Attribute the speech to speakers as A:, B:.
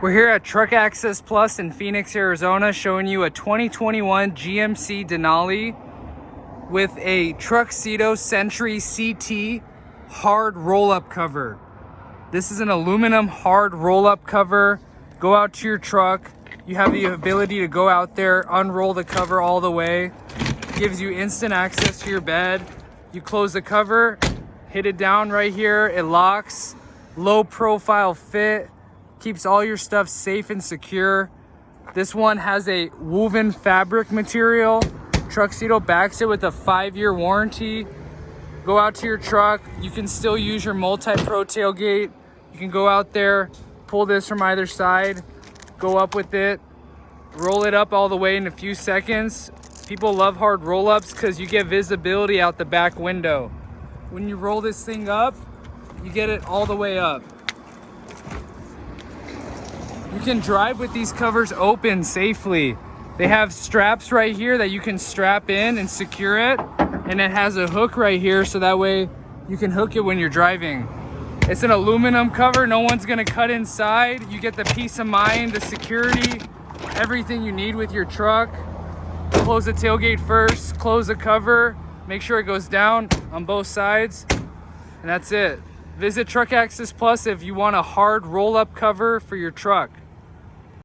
A: We're here at Truck Access Plus in Phoenix, Arizona, showing you a 2021 GMC Denali with a Truxedo Sentry CT hard roll-up cover. This is an aluminum hard roll-up cover. Go out to your truck. You have the ability to go out there, unroll the cover all the way. Gives you instant access to your bed. You close the cover, hit it down right here, it locks. Low profile fit. Keeps all your stuff safe and secure. This one has a woven fabric material. Truxedo backs it with a 5-year warranty. Go out to your truck. You can still use your multi-pro tailgate. You can go out there, pull this from either side, go up with it, roll it up all the way in a few seconds. People love hard roll-ups because you get visibility out the back window. When you roll this thing up, you get it all the way up. You can drive with these covers open safely. They have straps right here that you can strap in and secure it. And it has a hook right here so that way you can hook it when you're driving. It's an aluminum cover, no one's gonna cut inside. You get the peace of mind, the security, everything you need with your truck. Close the tailgate first, close the cover, make sure it goes down on both sides, and that's it. Visit Truck Access Plus if you want a hard roll-up cover for your truck.